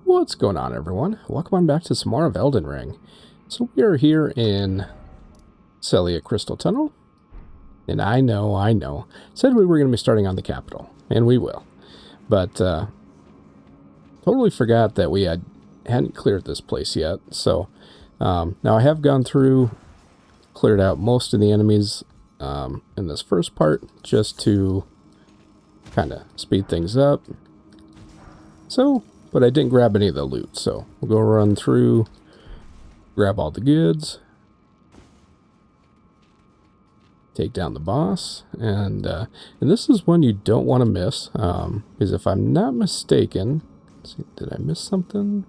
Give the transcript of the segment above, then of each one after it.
What's going on, everyone? Welcome on back to some more of Elden Ring. So we are here in Celia Crystal Tunnel, and I know, said we were going to be starting on the capital, and we will. But totally forgot that we hadn't cleared this place yet. So now I have gone through, cleared out most of the enemies in this first part, just to kind of speed things up. But I didn't grab any of the loot, so we'll go run through, grab all the goods, take down the boss, and this is one you don't want to miss, because if I'm not mistaken, let's see, did I miss something?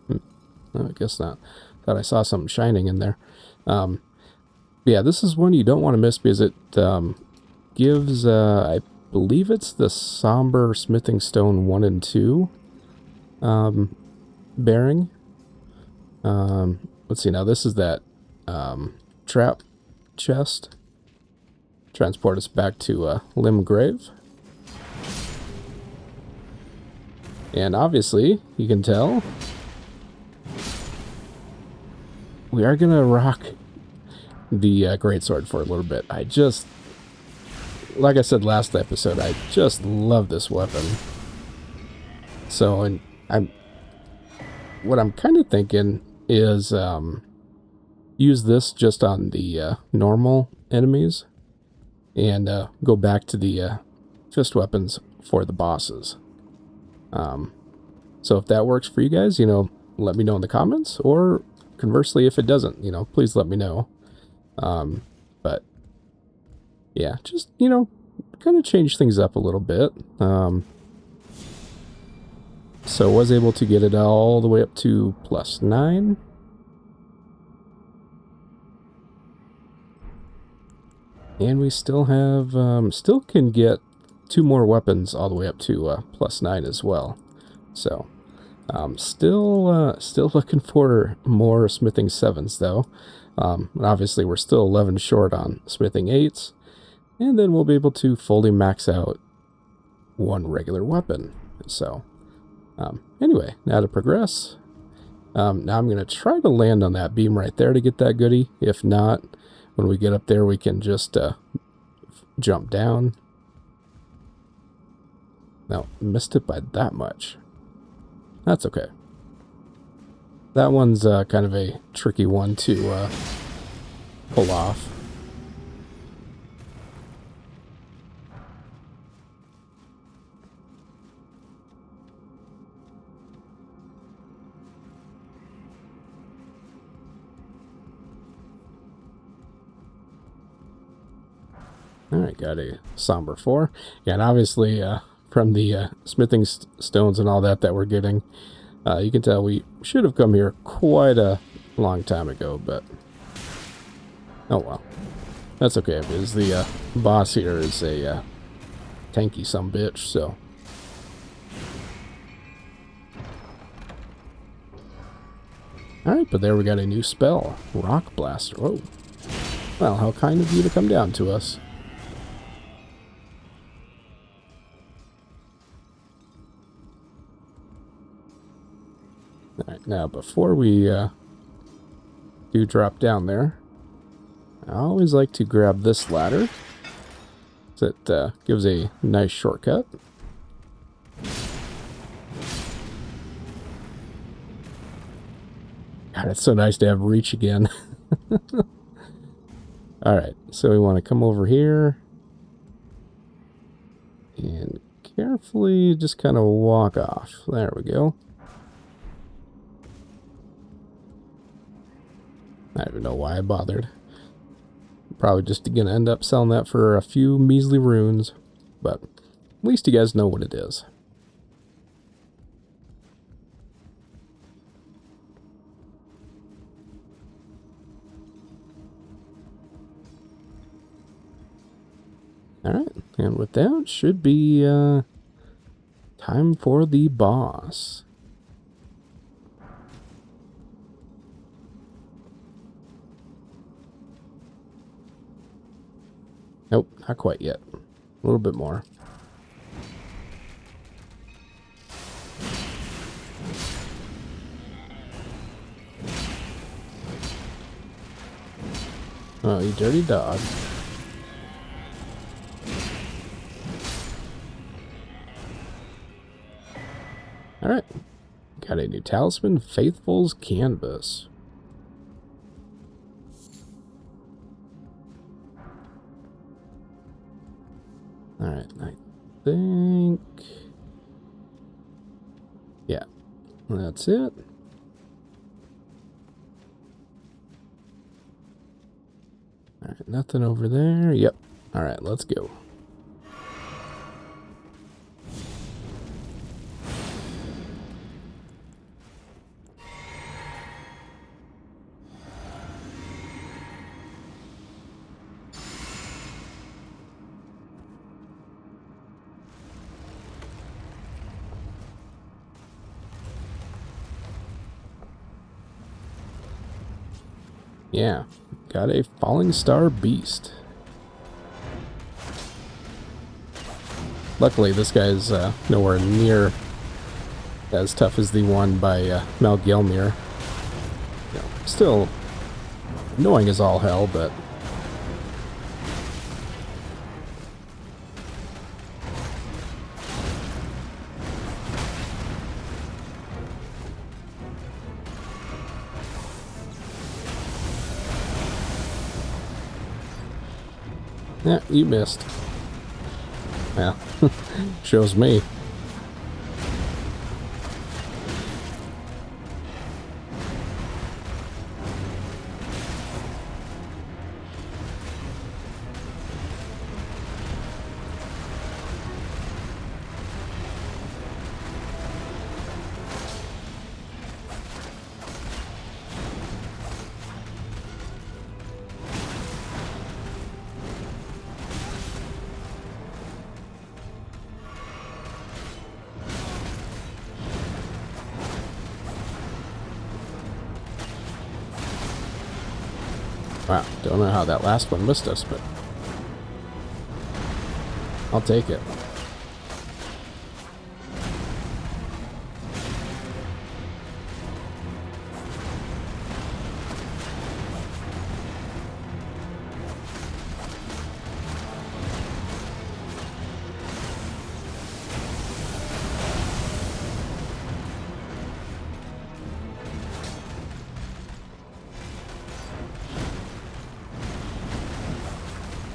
No, I guess not. Thought I saw something shining in there. Yeah, this is one you don't want to miss because it gives, I believe it's the Somber Smithing Stone 1 and 2 bearing. Let's see, now this is that trap chest. Transport us back to Limgrave. And obviously, you can tell, we are going to rock the greatsword for a little bit. Like I said last episode, I just love this weapon. So, and what I'm kind of thinking is use this just on the normal enemies, and go back to the fist weapons for the bosses. So if that works for you guys, let me know in the comments, or conversely, if it doesn't, please let me know. But yeah, just, kind of change things up a little bit. So was able to get it all the way up to +9. And we still have, still can get 2 more weapons all the way up to +9 as well. So, still looking for more smithing 7s though. And obviously we're still 11 short on smithing 8s. And then we'll be able to fully max out 1 regular weapon. So, anyway, now to progress. Now I'm going to try to land on that beam right there to get that goodie. If not, when we get up there, we can just jump down. Now, missed it by that much. That's okay. That one's kind of a tricky one to pull off. Alright, got a Somber 4. Yeah, and obviously, from the smithing stones and all that we're getting, you can tell we should have come here quite a long time ago, but oh well. That's okay, because the boss here is a tanky sumbitch, so. Alright, but there we got a new spell. Rock Blaster. Whoa. Well, how kind of you to come down to us. Alright, now before we do drop down there, I always like to grab this ladder. That gives a nice shortcut. God, it's so nice to have reach again. Alright, so we want to come over here and carefully just kind of walk off. There we go. I don't even know why I bothered. Probably just going to end up selling that for a few measly runes, but at least you guys know what it is. Alright, and with that, should be time for the boss. Nope, not quite yet. A little bit more. Oh, you dirty dog. Alright. Got a new talisman, Faithful's Canvas. Alright, I think... yeah, that's it. Alright, nothing over there. Yep. Alright, let's go. Yeah, got a Falling Star Beast. Luckily, this guy's nowhere near as tough as the one by Mel Gelmir. You know, still annoying as all hell, but... yeah, you missed. Yeah, shows me. Wow, don't know how that last one missed us, but I'll take it.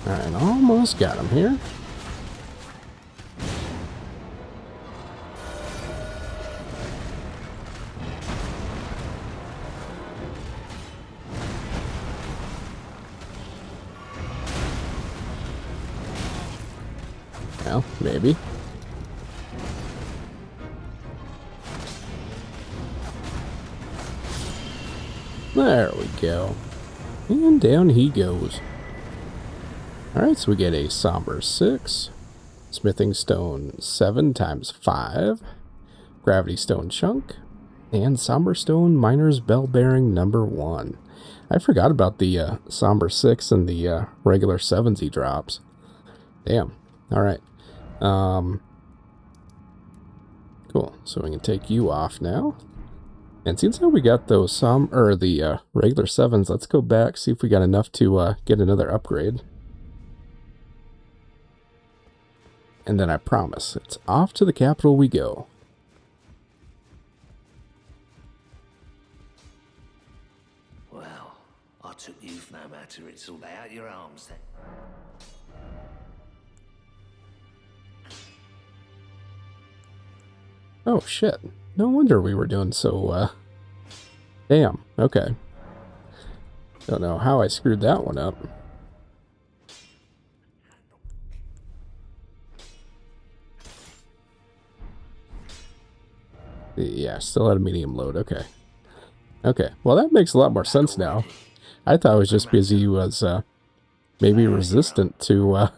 Alright, almost got him here. Well, maybe. There we go. And down he goes. Alright, so we get a Somber 6, Smithing Stone 7 times 5, Gravity Stone Chunk, and Somber Stone Miner's Bell Bearing number 1. I forgot about the Somber 6 and the regular 7s he drops. Damn. Alright. Cool. So we can take you off now. And since we got those the regular 7s, let's go back, see if we got enough to get another upgrade. And then I promise, it's off to the capital we go. Well, I took you for no matter, it's all out your arms then. Oh shit. No wonder we were doing so, damn, okay. Don't know how I screwed that one up. Yeah, still at a medium load, okay. Okay, well that makes a lot more sense now. I thought it was just because he was, maybe resistant to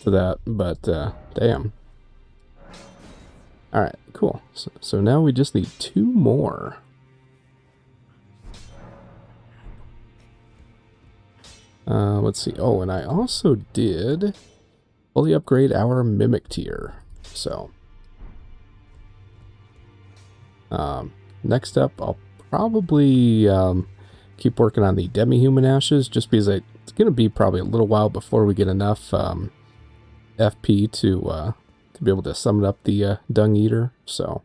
that, but, damn. Alright, cool. So now we just need 2 more. Let's see. Oh, and I also did fully upgrade our Mimic tier. So, next up, I'll probably keep working on the demi-human ashes, just because it's going to be probably a little while before we get enough FP to be able to summon up the dung eater. So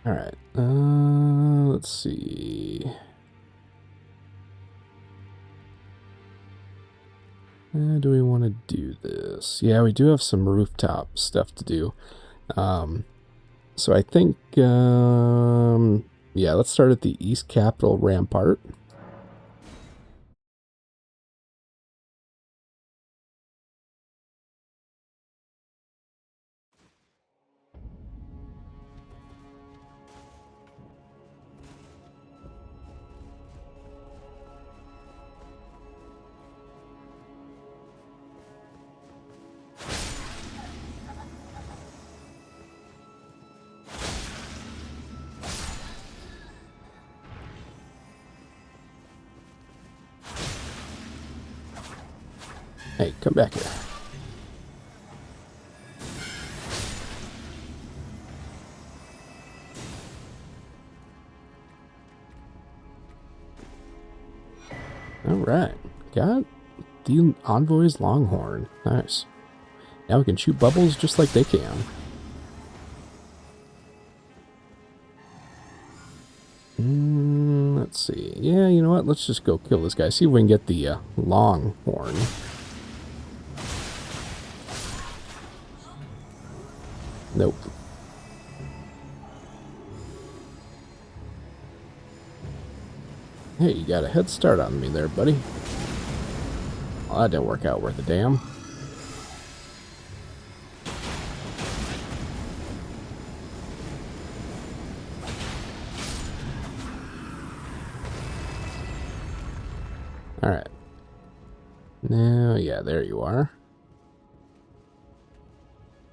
all right, let's see. Do we want to do this? Yeah, we do have some rooftop stuff to do. So I think, yeah, let's start at the East Capitol Rampart. Hey, come back here. Alright, got the Envoy's Longhorn. Nice. Now we can shoot bubbles just like they can. Let's see. Yeah, you know what? Let's just go kill this guy. See if we can get the Longhorn. Nope. Hey, you got a head start on me there, buddy. Well, that didn't work out worth a damn. Alright. Now, yeah, there you are.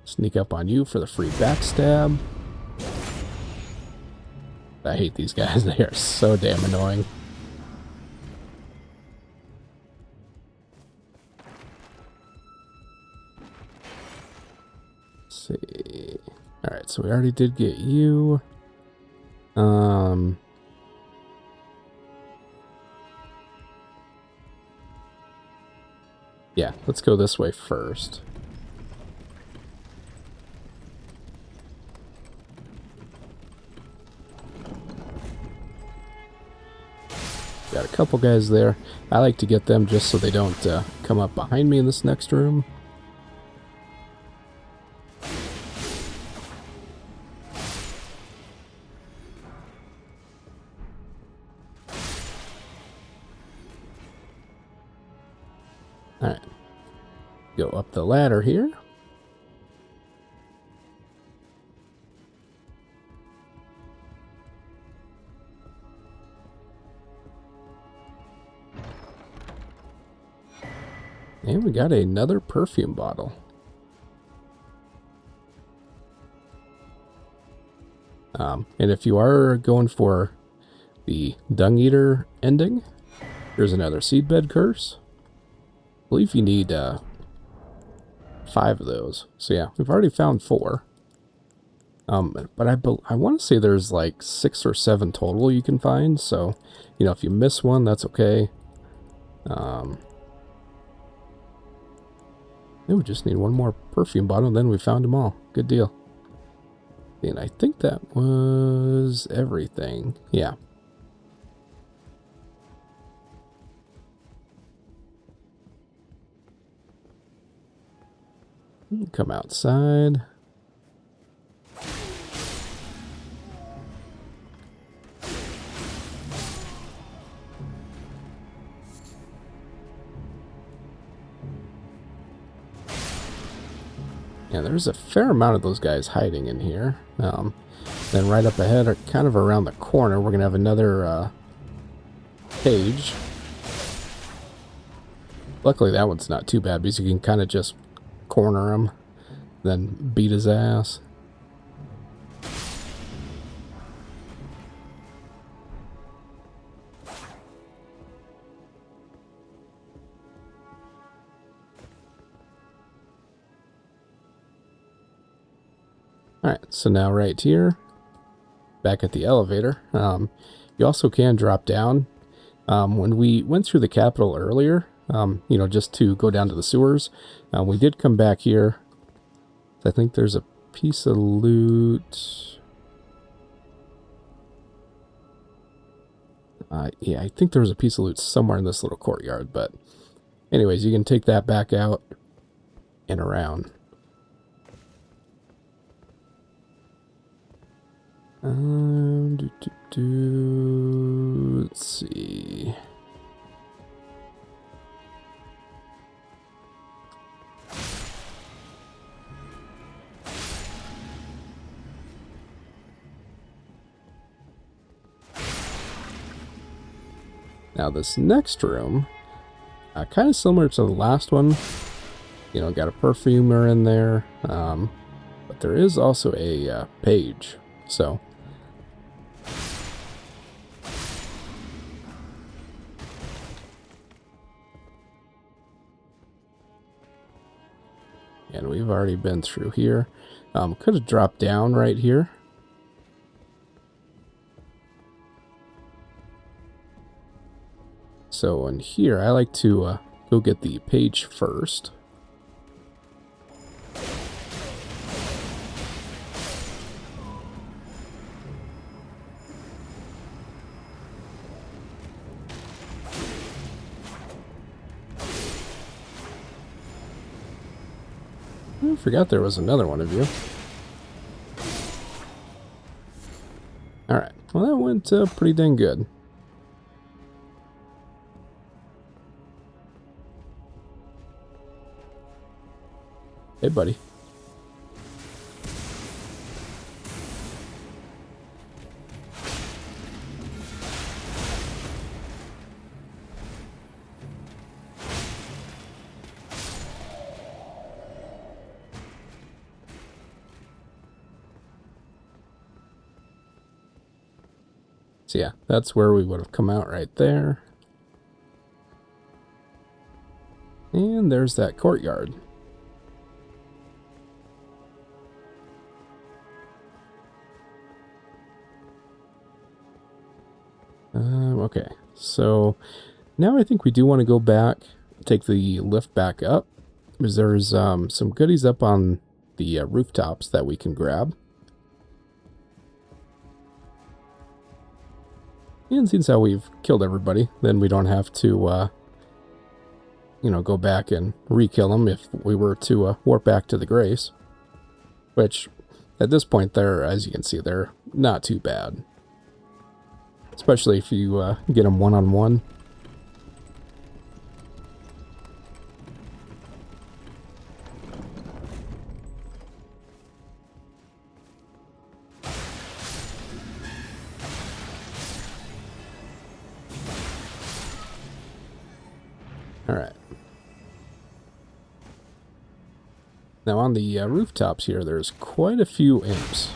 Sneak up on you for the free backstab. I hate these guys. They are so damn annoying. Let's see. Alright, so we already did get you. Yeah, let's go this way first. Got a couple guys there. I like to get them just so they don't come up behind me in this next room. Alright. Go up the ladder here. And we got another perfume bottle. And if you are going for the Dung Eater ending, here's another Seedbed Curse. I believe you need 5 of those. So yeah, we've already found 4. But I want to say there's like 6 or 7 total you can find. So, you know, if you miss one, that's okay. We just need one more perfume bottle, and then we found them all. Good deal. And I think that was everything. Yeah. Come outside. Yeah, there's a fair amount of those guys hiding in here. Then right up ahead, or kind of around the corner, we're going to have another cage. Luckily, that one's not too bad because you can kind of just corner him, then beat his ass. Alright, so now right here, back at the elevator. You also can drop down. When we went through the capital earlier, you know, just to go down to the sewers, we did come back here. I think there's a piece of loot. Yeah, I think there was a piece of loot somewhere in this little courtyard, but anyways, you can take that back out and around. Let's see. Now this next room, kind of similar to the last one, you know, got a perfumer in there, but there is also a page, so. And we've already been through here. Could have dropped down right here. So in here, I like to go get the page first. I forgot there was another one of you. Alright, well that went pretty dang good. Hey, buddy. So yeah, that's where we would have come out right there. And there's that courtyard. Okay, so now I think we do want to go back, take the lift back up, because there's some goodies up on the rooftops that we can grab. And since how we've killed everybody, then we don't have to, you know, go back and re-kill them if we were to warp back to the Grace. Which, at this point, they're, as you can see, they're not too bad. Especially if you get them one-on-one. Alright. Now on the rooftops here, there's quite a few imps.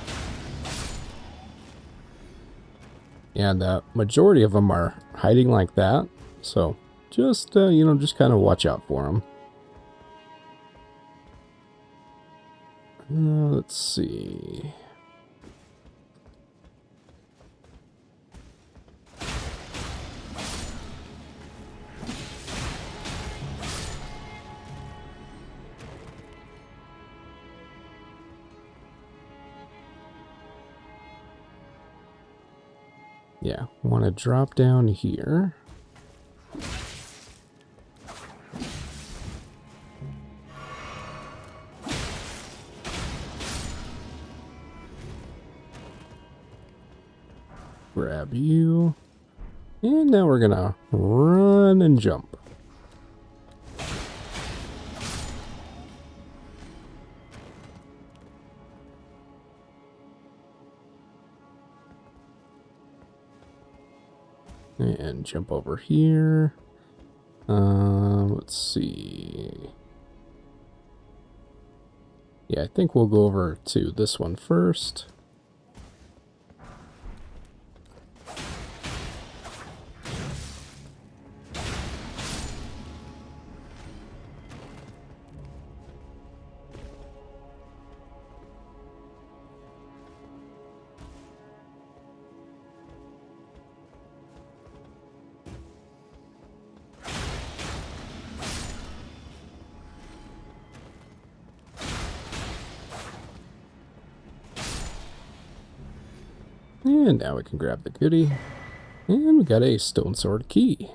And the majority of them are hiding like that. So just, you know, just kind of watch out for them. Let's see. Yeah, want to drop down here. Grab you. And now we're gonna run and jump. And jump over here. Let's see. Yeah, I think we'll go over to this one first. And now we can grab the goodie. And we got a stone sword key.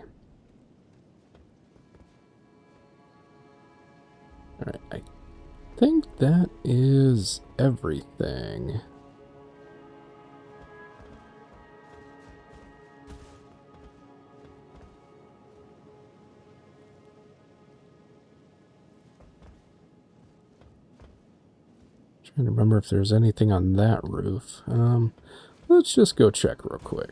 Alright, I think that is everything. Trying to remember if there's anything on that roof. Let's just go check real quick.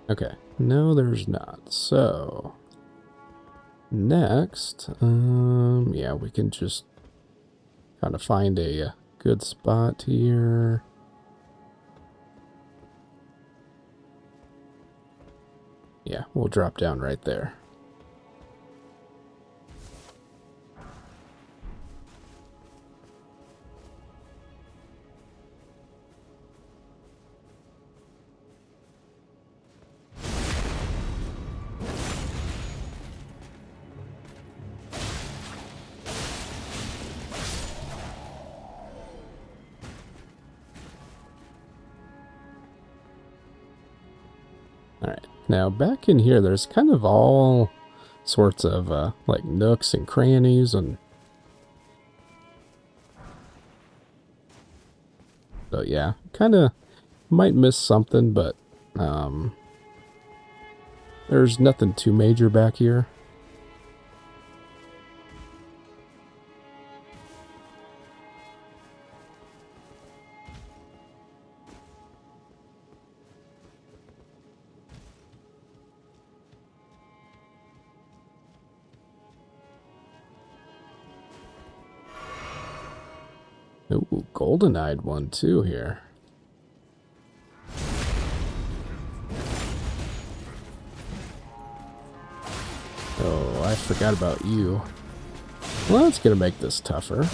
Okay, no, there's not. So, next, yeah, we can just kind of find a good spot here. Yeah, we'll drop down right there. Alright, now back in here, there's kind of all sorts of like nooks and crannies, and so yeah, kind of might miss something, but there's nothing too major back here. Ooh, golden-eyed one too here. Oh, I forgot about you. Well, that's gonna make this tougher.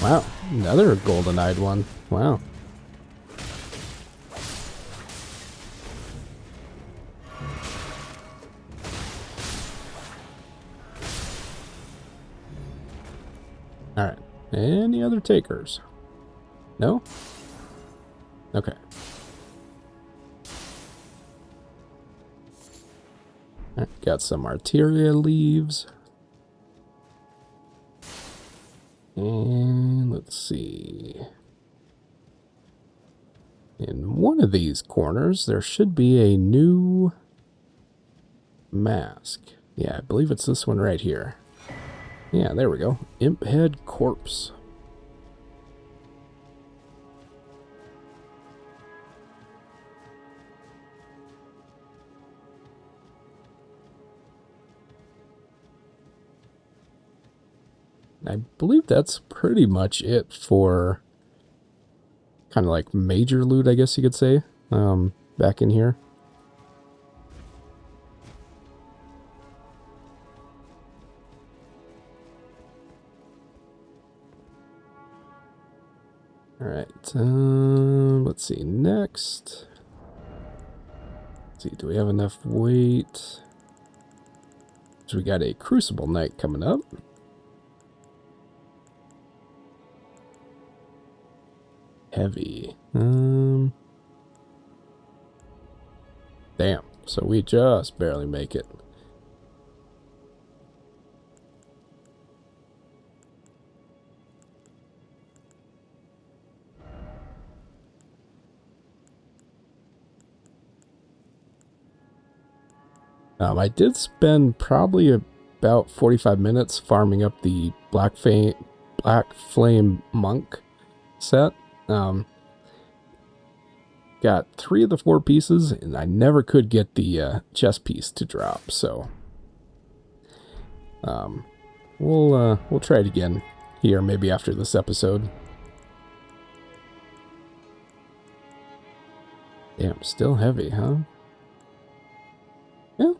Wow, another golden-eyed one. Wow. Alright, any other takers? No? Okay. Alright, got some arteria leaves. And let's see. In one of these corners, there should be a new mask. Yeah, I believe it's this one right here. Yeah, there we go. Imp Head Corpse. I believe that's pretty much it for kind of like major loot, I guess you could say, back in here. Alright, let's see, next. Let's see, do we have enough weight? So we got a Crucible Knight coming up. Heavy. Damn, so we just barely make it. I did spend probably about 45 minutes farming up the Black Flame Monk set. Got 3 of the 4 pieces, and I never could get the chest piece to drop. So we'll try it again here, maybe after this episode. Damn, still heavy, huh? Yeah.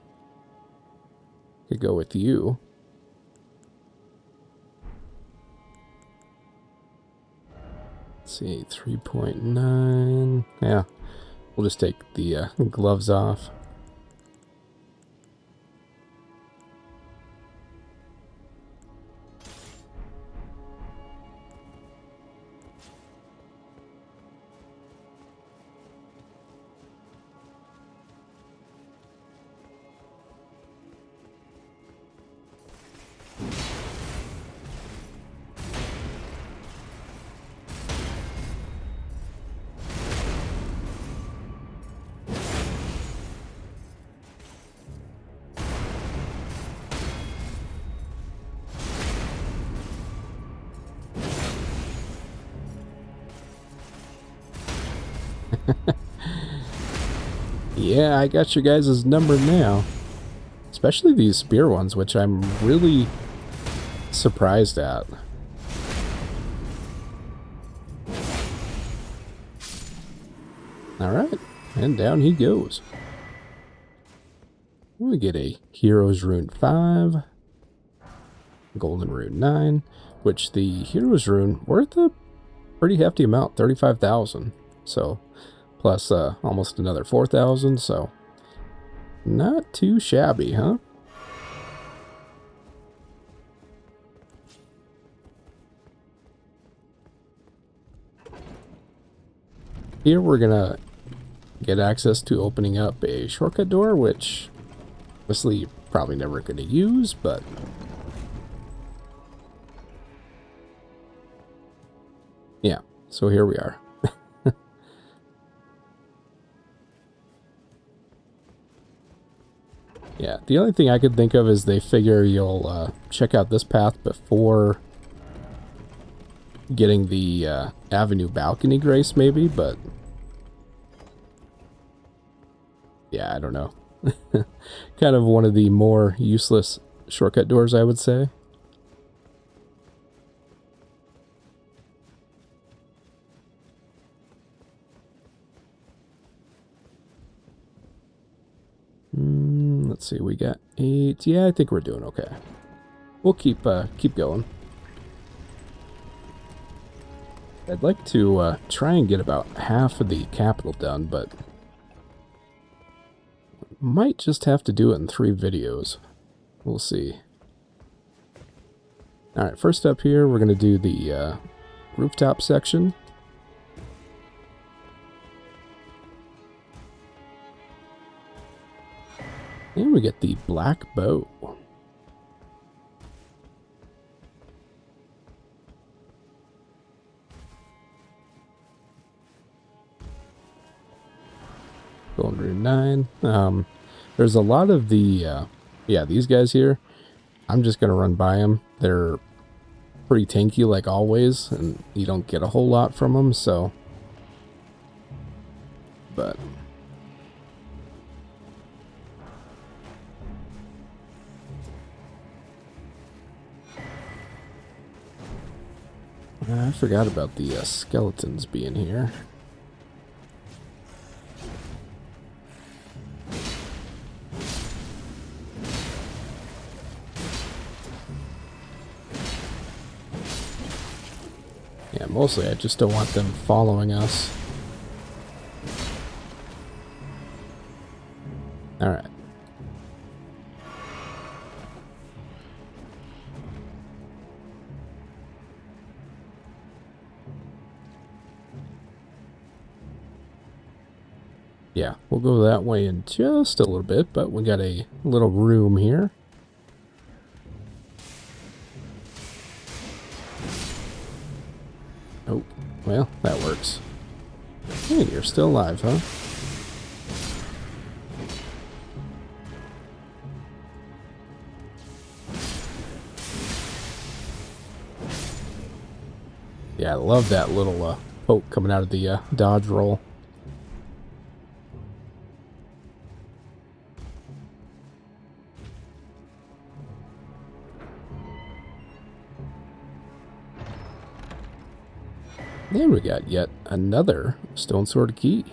Could go with you. Let's Let's see, 3.9. Yeah, we'll just take the gloves off. Yeah, I got your guys' number now. Especially these spear ones, which I'm really surprised at. Alright, and down he goes. We get a Hero's Rune 5, Golden Rune 9, which the Hero's Rune worth a pretty hefty amount, 35,000. So, plus almost another 4,000, so not too shabby, huh? Here we're gonna get access to opening up a shortcut door, which obviously you're probably never gonna use, but yeah, so here we are. Yeah, the only thing I could think of is they figure you'll check out this path before getting the Avenue Balcony Grace, maybe, but yeah, I don't know. Kind of one of the more useless shortcut doors, I would say. Let's see, we got 8. Yeah, I think we're doing okay. We'll keep going. I'd like to try and get about half of the capital done, but might just have to do it in 3 videos. We'll see. Alright, first up here, we're going to do the rooftop section. And we get the black bow. Golden Rune 9. There's a lot of the, yeah, these guys here. I'm just going to run by them. They're pretty tanky like always, and you don't get a whole lot from them, so. But I forgot about the skeletons being here. Yeah, mostly I just don't want them following us. Alright. Yeah, we'll go that way in just a little bit, but we got a little room here. Oh, well, that works. Hey, you're still alive, huh? Yeah, I love that little poke coming out of the dodge roll. And we got yet another stone sword key.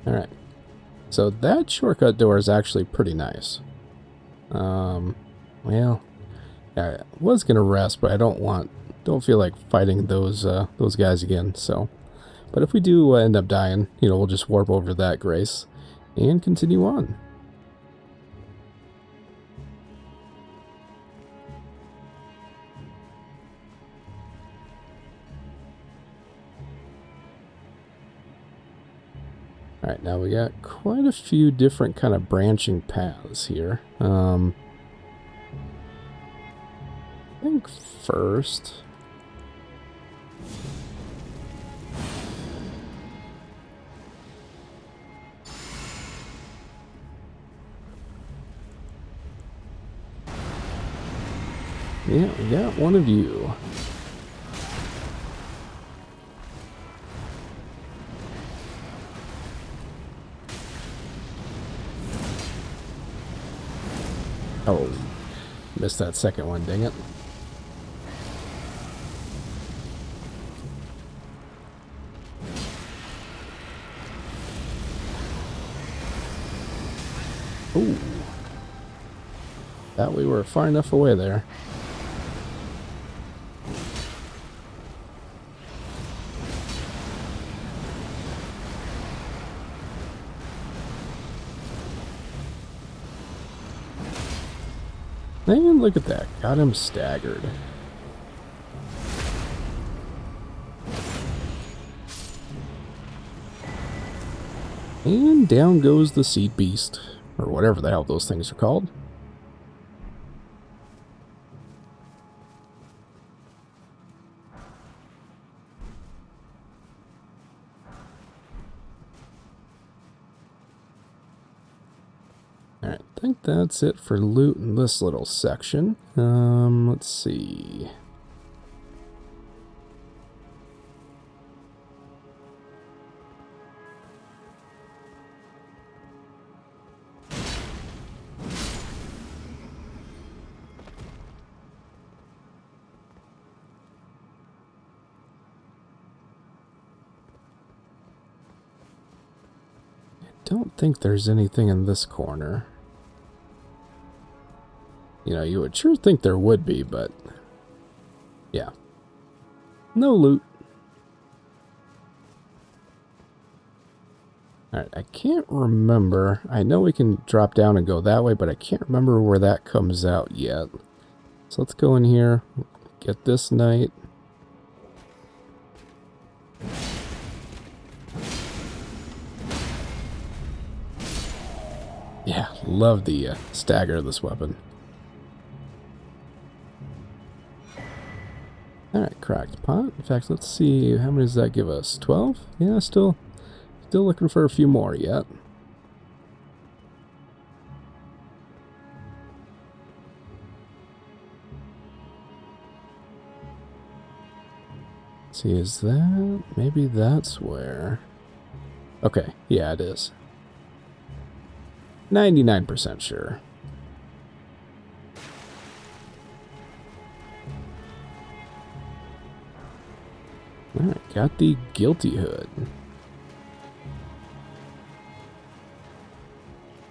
Alright. So that shortcut door is actually pretty nice. Well, I was gonna rest, but I don't feel like fighting those guys again, so. But if we do end up dying, you know, we'll just warp over to that grace and continue on. Alright, now we got quite a few different kind of branching paths here. I think first... Yeah, we got one of you. Oh, missed that second one, dang it. Ooh. Thought we were far enough away there. And look at that, got him staggered. And down goes the seed beast, or whatever the hell those things are called. Alright, I think that's it for loot in this little section. Let's see. Don't think there's anything in this corner. You know, you would sure think there would be, but yeah. No loot. Alright, I can't remember. I know we can drop down and go that way, but I can't remember where that comes out yet. So let's go in here, get this knight. Yeah, love the stagger of this weapon. Alright, cracked pot. In fact, let's see, how many does that give us? 12? Yeah, still looking for a few more yet. Let's see, is that... maybe that's where... Okay, yeah, it is. 99% sure. Alright, got the guilty hood.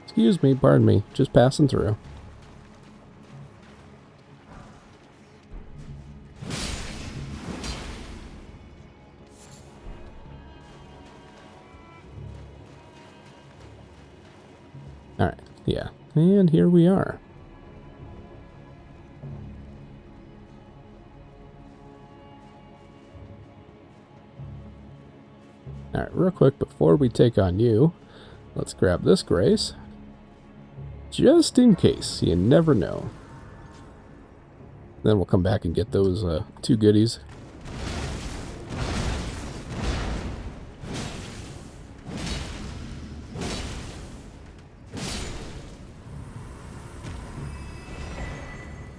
Excuse me, pardon me, just passing through. Alright, yeah, and here we are. Alright, real quick, before we take on you, let's grab this grace. Just in case, you never know. Then we'll come back and get those two goodies.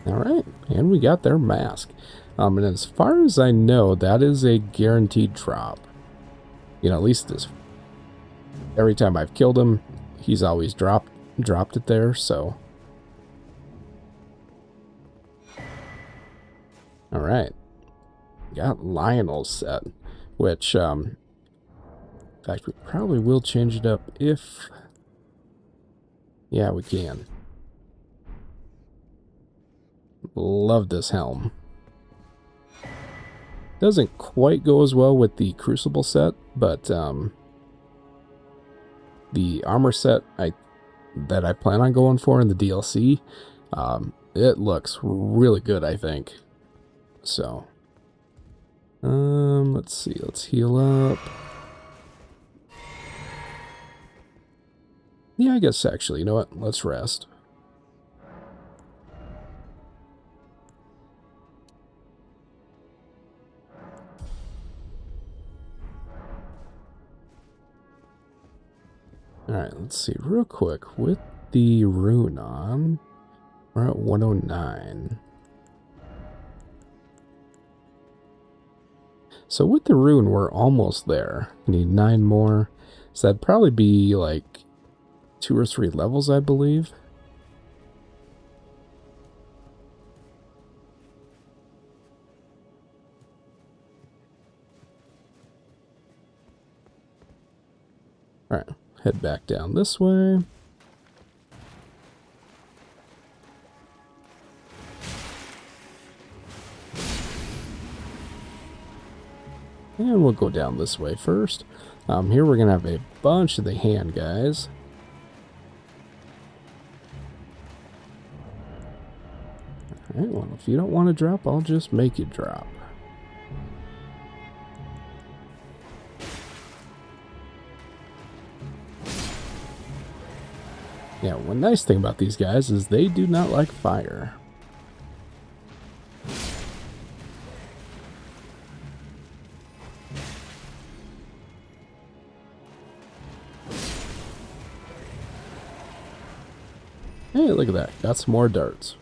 Alright, and we got their mask. And as far as I know, that is a guaranteed drop. You know, at least this. Every time I've killed him, he's always dropped it there, so. Alright. Got Leyndell set, which, fact, we probably will change it up if... Yeah, we can. Love this helm. Doesn't quite go as well with the Crucible set, but the armor set that I plan on going for in the DLC, it looks really good, I think. So, let's see. Let's heal up. Yeah, I guess actually, you know what? Let's rest. Alright, let's see real quick. With the rune on, we're at 109. So with the rune, we're almost there. We need 9 more. So that'd probably be like 2 or 3 levels, I believe. Alright, head back down this way. And we'll go down this way first. Here we're going to have a bunch of the hand guys. Alright, well, if you don't want to drop, I'll just make you drop. Yeah, one nice thing about these guys is they do not like fire. Hey, look at that. Got some more darts.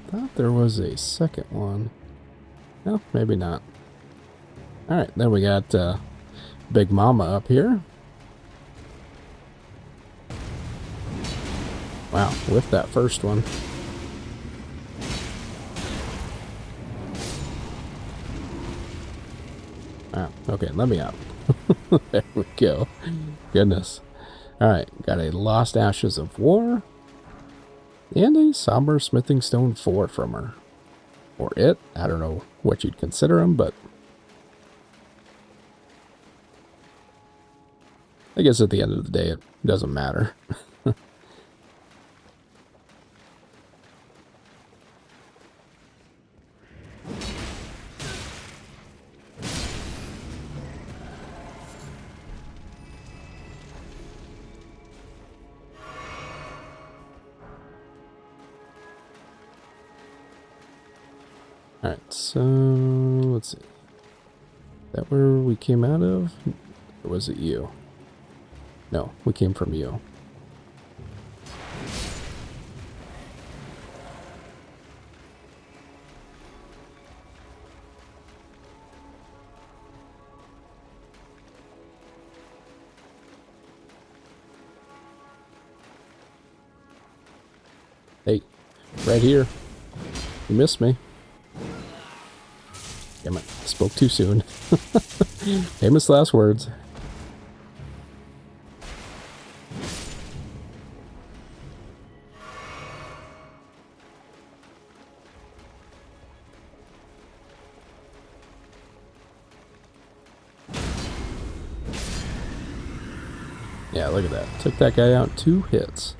Thought there was a second one. No, maybe not. Alright, then we got Big Mama up here. Wow, with that first one. Wow, okay, let me out. There we go. Goodness. Alright, got a Lost Ashes of War. And a Somber Smithing Stone 4 from her. Or it. I don't know what you'd consider them, but... I guess at the end of the day, it doesn't matter. Alright, so let's see. Is that where we came out of? Or was it you? No, we came from you. Hey, right here. You missed me. Damn it, spoke too soon. Famous last words. Yeah, look at that. Took that guy out 2 hits.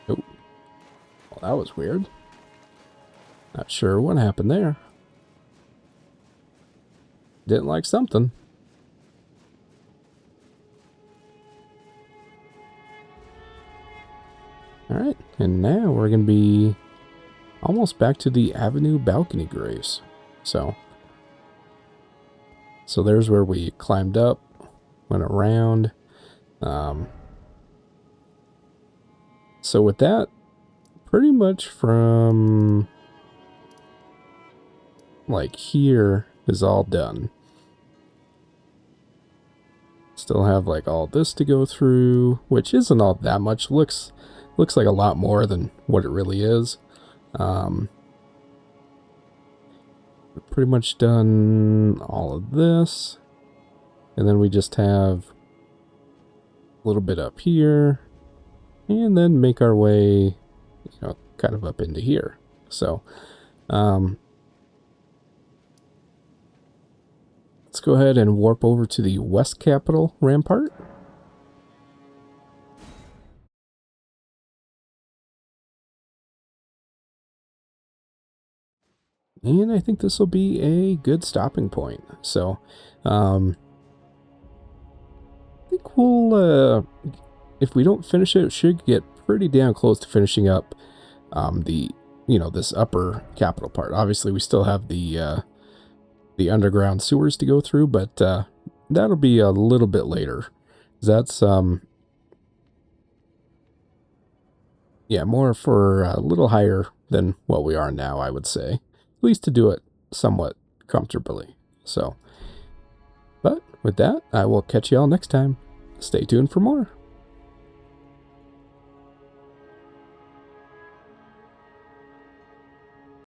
Oh, well, that was weird. Not sure what happened there. Didn't like something. Alright, and now we're going to be almost back to the Avenue balcony grace. So there's where we climbed up, went around. So with that, pretty much from like here is all done. Still have like all this to go through, which isn't all that much. Looks like a lot more than what it really is. We've pretty much done all of this, and then we just have a little bit up here, and then make our way, you know, kind of up into here. So, let's go ahead and warp over to the West Capital Rampart. And I think this will be a good stopping point. So, I think we'll, if we don't finish it, it should get pretty damn close to finishing up this upper capital part. Obviously, we still have the underground sewers to go through, but that'll be a little bit later. That's more for a little higher than what we are now, I would say. At least to do it somewhat comfortably. So, but with that, I will catch you all next time. Stay tuned for more.